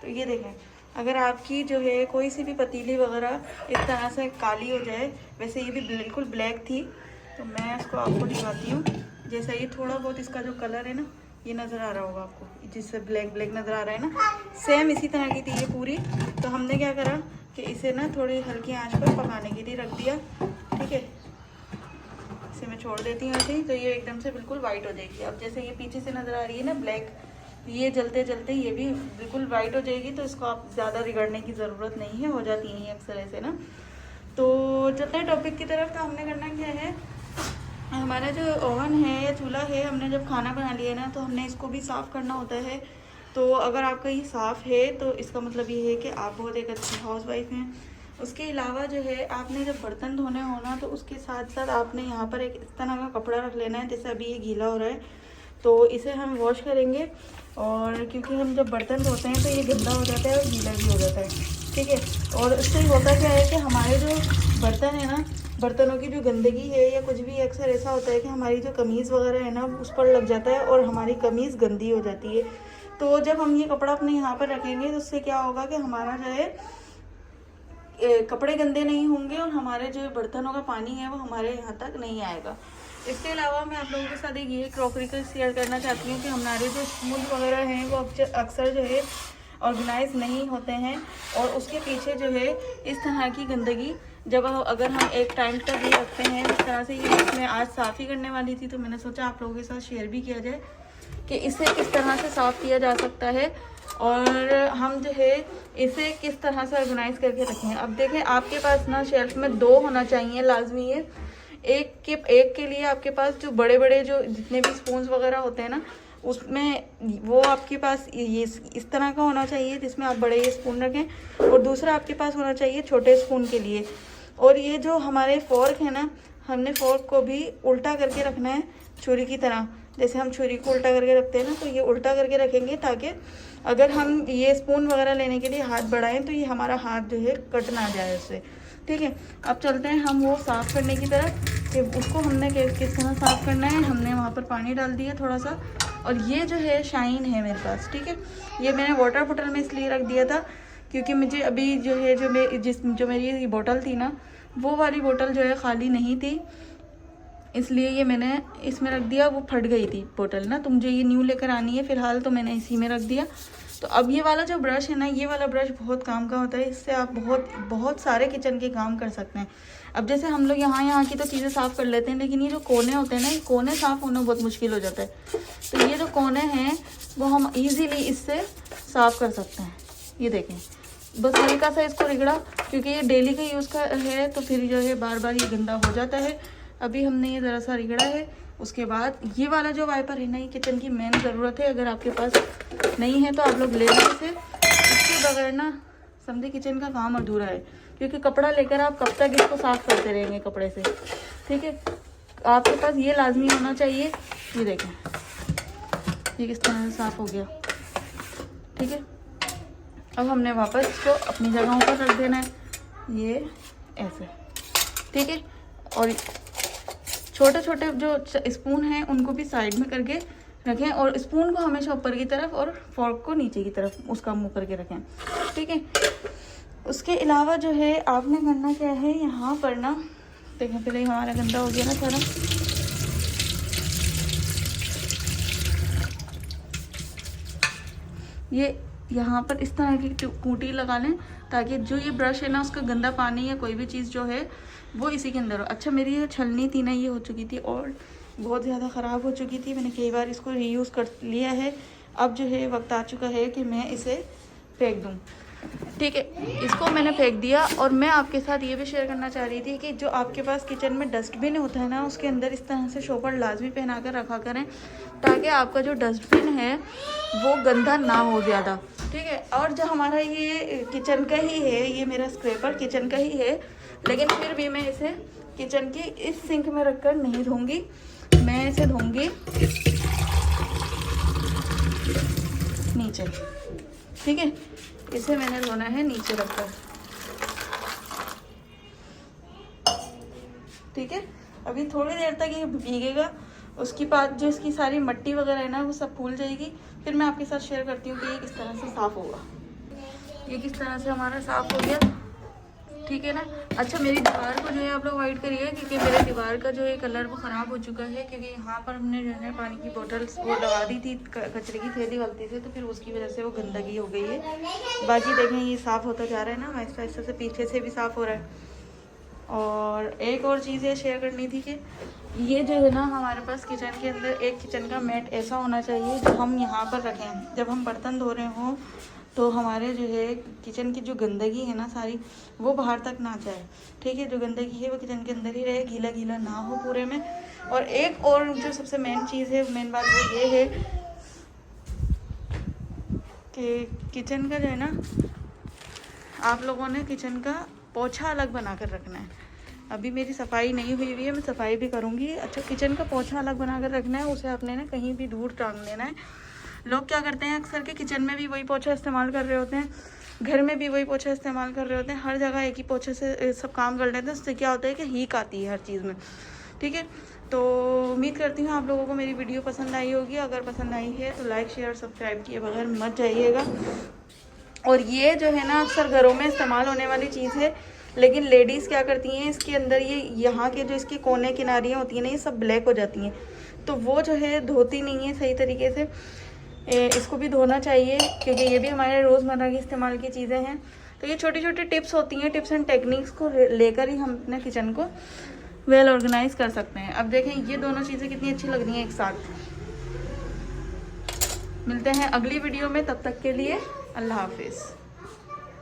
तो ये देखें, अगर आपकी जो है कोई सी भी पतीली वगैरह इस तरह से काली हो जाए, वैसे ये भी बिल्कुल ब्लैक थी, तो मैं इसको आपको दिखाती हूँ। जैसा ये थोड़ा बहुत इसका जो कलर है ना, ये नज़र आ रहा होगा आपको, जिससे ब्लैक ब्लैक नज़र आ रहा है ना, सेम इसी तरह की थी ये पूरी। तो हमने क्या करा कि इसे ना थोड़ी हल्की आंच पर पकाने के लिए रख दिया। ठीक है, इसे मैं छोड़ देती हूँ ऐसे ही, तो ये एकदम से बिल्कुल वाइट हो जाएगी। अब जैसे ये पीछे से नज़र आ रही है ना ब्लैक, ये जलते जलते ये भी बिल्कुल वाइट हो जाएगी। तो इसको आप ज़्यादा रिगड़ने की ज़रूरत नहीं है, हो जाती है अक्सर ऐसे ना। तो चलते हैं टॉपिक की तरफ। तो हमने करना क्या है, हमारा जो ओवन है या चूल्हा है, हमने जब खाना बना लिया ना, तो हमने इसको भी साफ़ करना होता है। तो अगर आपका ये साफ़ है तो इसका मतलब ये है कि आप बहुत एक अच्छी हाउसवाइफ हैं। उसके अलावा जो है, आपने जब बर्तन धोने हो ना, तो उसके साथ साथ आपने यहाँ पर एक इस तरह का कपड़ा रख लेना है। जैसे अभी ये गीला हो रहा है, तो इसे हम वॉश करेंगे। और क्योंकि हम जब बर्तन धोते हैं तो ये गंदा हो जाता है और गीला भी हो जाता है। ठीक है, और इससे होता क्या है कि हमारे जो बर्तन है ना, बर्तनों की जो गंदगी है या कुछ भी, अक्सर ऐसा होता है कि हमारी जो कमीज़ वगैरह है ना, उस पर लग जाता है और हमारी कमीज़ गंदी हो जाती है। तो जब हम ये कपड़ा अपने यहाँ पर रखेंगे, तो उससे क्या होगा कि हमारा जो है कपड़े गंदे नहीं होंगे और हमारे जो बर्तनों का पानी है वो हमारे यहाँ तक नहीं आएगा। इसके अलावा मैं आप लोगों के साथ एक ये क्रॉकरी का शेयर करना चाहती हूँ कि हमारे जो स्पून वगैरह हैं वो अक्सर जो है ऑर्गेनाइज नहीं होते हैं, और उसके पीछे जो है इस तरह की गंदगी, जब अगर हम एक टाइम तक ये रखते हैं इस तरह से, ये मैं आज साफ़ ही करने वाली थी, तो मैंने सोचा आप लोगों के साथ शेयर भी किया जाए कि इसे किस तरह से साफ़ किया जा सकता है और हम जो है इसे किस तरह से ऑर्गेनाइज करके रखें। अब देखें, आपके पास ना शेल्फ में 2 होना चाहिए, लाजमी है। एक के लिए आपके पास जो बड़े बड़े जो जितने भी स्पून्स वगैरह होते हैं ना, उसमें वो आपके पास ये इस तरह का होना चाहिए जिसमें आप बड़े ये स्पून रखें, और दूसरा आपके पास होना चाहिए छोटे स्पून के लिए। और ये जो हमारे फोर्क है ना, हमने फोर्क को भी उल्टा करके रखना है छुरी की तरह। जैसे हम छुरी को उल्टा करके रखते हैं ना, तो ये उल्टा करके रखेंगे ताकि अगर हम ये स्पून वगैरह लेने के लिए हाथ बढ़ाएं तो ये हमारा हाथ जो है कट ना जाए उससे। ठीक है, अब चलते हैं हम वो साफ़ करने की तरफ कि उसको हमने किस तरह साफ़ करना है। हमने वहाँ पर पानी डाल दिया थोड़ा सा, और ये जो है शाइन है मेरे पास। ठीक है, ये मैंने वाटर बोतल में इसलिए रख दिया था क्योंकि मुझे अभी जो है जो मेरी बोतल थी ना, वो वाली बोतल जो है ख़ाली नहीं थी, इसलिए ये मैंने इसमें रख दिया। वो फट गई थी बोतल ना, तो मुझे ये न्यू लेकर आनी है फ़िलहाल, तो मैंने इसी में रख दिया। तो अब ये वाला जो ब्रश है ना, ये वाला ब्रश बहुत काम का होता है, इससे आप बहुत सारे किचन के काम कर सकते हैं। अब जैसे हम लोग यहाँ की तो चीज़ें साफ़ कर लेते हैं, लेकिन ये जो कोने होते हैं ना, ये कोने साफ़ होना बहुत मुश्किल हो जाता है। तो ये जो कोने हैं वो हम ईज़िली इससे साफ़ कर सकते हैं। ये देखें, बस हल्का सा इसको रिगड़ा, क्योंकि ये डेली का यूज़ का है, तो फिर जो है बार बार ये गंदा हो जाता है। अभी हमने ये ज़रा सा रिगड़ा है। उसके बाद ये वाला जो वाइपर है ना, ये किचन की मेन ज़रूरत है। अगर आपके पास नहीं है तो आप लोग ले लें इसे। इसके बगैर ना समझे किचन का काम अधूरा है, क्योंकि कपड़ा लेकर आप कब तक इसको साफ़ करते रहेंगे कपड़े से। ठीक है, आपके पास ये लाजमी होना चाहिए। ये देखें, ये किस तरह से साफ़ हो गया। ठीक है, अब हमने वापस इसको अपनी जगहों पर रख देना है, ये ऐसे। ठीक है, और छोटे छोटे जो स्पून हैं उनको भी साइड में करके रखें, और स्पून को हमेशा ऊपर की तरफ और फोर्क को नीचे की तरफ उसका मुंह करके रखें। ठीक है, उसके अलावा जो है आपने करना क्या है, यहाँ पर ना देखें, पहले हमारा गंदा हो गया ना सारा। ये यहाँ पर इस तरह की कूटी लगा लें ताकि जो ये ब्रश है ना, उसका गंदा पानी या कोई भी चीज़ जो है वो इसी के अंदर हो। अच्छा, मेरी ये छलनी थी ना, ये हो चुकी थी और बहुत ज़्यादा ख़राब हो चुकी थी। मैंने कई बार इसको रीयूज़ कर लिया है। अब जो है वक्त आ चुका है कि मैं इसे फेंक दूँ। ठीक है, इसको मैंने फेंक दिया। और मैं आपके साथ ये भी शेयर करना चाह रही थी कि जो आपके पास किचन में डस्टबिन होता है ना, उसके अंदर इस तरह से शॉपर लाजमी पहना कर रखा करें, ताकि आपका जो डस्टबिन है वो गंदा ना हो ज़्यादा। ठीक है, और जो हमारा ये किचन का ही है, ये मेरा स्क्रैपर किचन का ही है, लेकिन फिर भी मैं इसे किचन की इस सिंक में रखकर नहीं धोऊंगी, मैं इसे धोऊंगी नीचे। ठीक है, इसे मैंने धोना है नीचे रखकर। ठीक है, अभी थोड़ी देर तक ये भीगेगा, उसके बाद जो इसकी सारी मट्टी वगैरह है ना, वो सब फूल जाएगी। फिर मैं आपके साथ शेयर करती हूँ कि ये किस तरह से साफ़ होगा। ये किस तरह से हमारा साफ़ हो गया, ठीक है ना। अच्छा मेरी दीवार को जो है आप लोग वाइट करिए, क्योंकि मेरे दीवार का जो है कलर वो ख़राब हो चुका है, क्योंकि यहाँ पर हमने जो है पानी की बोतल्स वो लगा दी थी कचरे की थैली गलती से, तो फिर उसकी वजह से वो गंदगी हो गई है। बाकी देखें ये साफ़ होता जा रहा है ना, आहिस्ता आहिस्ता से पीछे से भी साफ़ हो रहा है। और एक और चीज़ ये शेयर करनी थी कि ये जो है ना हमारे पास किचन के अंदर एक किचन का मैट ऐसा होना चाहिए जो हम यहाँ पर रखें, जब हम बर्तन धो रहे हों तो हमारे जो है किचन की जो गंदगी है ना सारी वो बाहर तक ना जाए, ठीक है। जो गंदगी है वो किचन के अंदर ही रहे, गीला गीला ना हो पूरे में। और एक और जो सबसे मेन चीज़ है, मेन बात वो ये है कि किचन का जो है ना आप लोगों ने किचन का पोछा अलग बना कर रखना है। अभी मेरी सफाई नहीं हुई है, मैं सफाई भी करूँगी। अच्छा किचन का पोछा अलग बना कर रखना है, उसे आपने ना कहीं भी दूर टांग देना है। लोग क्या करते हैं अक्सर के किचन में भी वही पोछा इस्तेमाल कर रहे होते हैं, घर में भी वही पोछा इस्तेमाल कर रहे होते हैं, हर जगह एक ही पोछे से सब काम कर लेते हैं। उससे क्या होता है कि हीक आती है हर चीज़ में, ठीक है। तो उम्मीद करती हूँ आप लोगों को मेरी वीडियो पसंद आई होगी। अगर पसंद आई है तो लाइक शेयर सब्सक्राइब किए बगैर मत जाइएगा। और ये जो है ना अक्सर घरों में इस्तेमाल होने वाली चीज़ है, लेकिन लेडीज़ क्या करती हैं इसके अंदर ये यहाँ के जो इसके कोने किनारियाँ होती हैं ना ये सब ब्लैक हो जाती हैं, तो वो जो है धोती नहीं है सही तरीके से। इसको भी धोना चाहिए क्योंकि ये भी हमारे रोज़मर्रा की इस्तेमाल की चीज़ें हैं। तो ये छोटी छोटी टिप्स होती हैं, टिप्स एंड टेक्निक्स को लेकर ही हम अपने किचन को वेल ऑर्गेनाइज कर सकते हैं। अब देखें ये दोनों चीज़ें कितनी अच्छी लग रही हैं एक साथ। मिलते हैं अगली वीडियो में, तब तक के लिए अल्लाह हाफिज़।